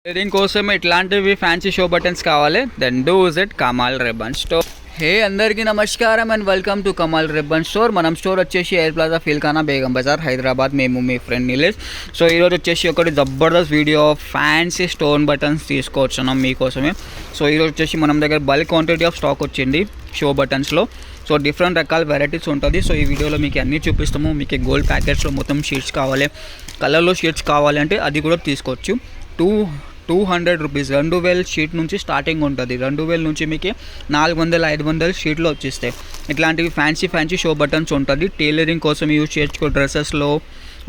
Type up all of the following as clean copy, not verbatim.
దీనికోసం ఇట్లాంటివి fancy show buttons కావాలి, then do visit Kamal ribbon store. Hey అందరికీ నమస్కారం and welcome to Kamal ribbon store. మనం స్టోర్ వచ్చేసి ఎయిర్ ప్లాజా ఫిల్ఖానా బేగం బజార్ హైదరాబాద్. మేము మీ ఫ్రెండ్ నీలేష్. సో ఈరోజు వచ్చేసి ఒకటి జబర్దస్త్ వీడియో ఫ్యాన్సీ స్టోన్ బటన్స్ తీసుకొచ్చున్నాం మీకోసమే. సో ఈరోజు వచ్చేసి మనం దగ్గర బల్క్ క్వాంటిటీ ఆఫ్ స్టాక్ వచ్చింది షో బటన్స్లో. సో డిఫరెంట్ రకాల వెరైటీస్ ఉంటుంది. సో ఈ వీడియోలో మీకు అన్నీ చూపిస్తాము. మీకు గోల్డ్ ప్యాకెట్స్లో మొత్తం షీట్స్ కావాలి, కలర్లో షీట్స్ కావాలి అంటే అది కూడా తీసుకోవచ్చు. 200 రూపీస్ 2000 షీట్ నుంచి స్టార్టింగ్ ఉంటుంది. 2000 నుంచి మీకు 400-500 షీట్లో వచ్చేస్తాయి. ఇట్లాంటివి ఫ్యాన్సీ షో బటన్స్ ఉంటుంది. టైలరింగ్ కోసం యూజ్ చేసుకో, డ్రెస్సెస్లో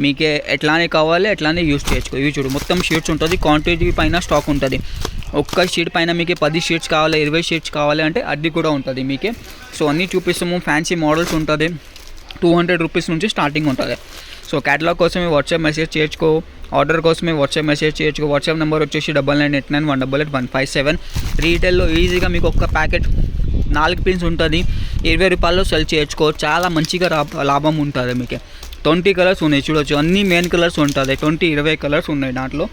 మీకే ఎట్లానే కావాలి అట్లానే యూజ్ చేసుకో. ఇవి చూడు మొత్తం షీట్స్ ఉంటుంది, క్వాంటిటీ పైన స్టాక్ ఉంటుంది. ఒక్క షీట్ పైన మీకు 10 షీట్స్ కావాలి, 20 షీట్స్ కావాలి అంటే అది కూడా ఉంటుంది మీకే. సో అన్నీ చూపిస్తాము. ఫ్యాన్సీ మోడల్స్ ఉంటుంది. 200 రూపీస్ నుంచి స్టార్టింగ్ ఉంటుంది. సో క్యాటలాగ్ కోసమే వాట్సాప్ మెసేజ్ చేయొచ్చుకో, ఆర్డర్ కోసమే వాట్సాప్ మెసేజ్ చేయొచ్చు. వాట్సాప్ నెంబర్ వచ్చేసి 9989188187. రీటైల్లో ఈజీగా మీకు ఒక్క ప్యాకెట్ 4 పిన్స్ ఉంటుంది, 20 రూపాయల్లో సెల్ చేయొచ్చుకో. చాలా మంచిగా లాభం ఉంటుంది మీకు. 20 కలర్స్ ఉన్నాయి చూడొచ్చు, అన్ని మెయిన్ కలర్స్ ఉంటుంది. 20-20 కలర్స్ ఉన్నాయి దాంట్లో.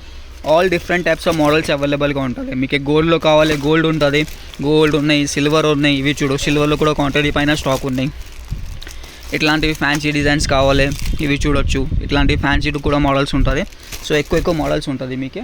All different types of models అవైలబుల్గా ఉంటుంది. మీకు గోల్డ్లో కావాలి గోల్డ్ ఉంటుంది, గోల్డ్ ఉన్నాయి, సిల్వర్ ఉన్నాయి. ఇవి చూడు సిల్వర్లో కూడా క్వాంటిటీ పైన స్టాక్ ఉన్నాయి. ఇట్లాంటివి ఫ్యాన్సీ డిజైన్స్ కావాలి ఇవి చూడొచ్చు. ఇట్లాంటివి ఫ్యాన్సీ కూడా మోడల్స్ ఉంటుంది. సో ఎక్కువ మోడల్స్ ఉంటుంది మీకు.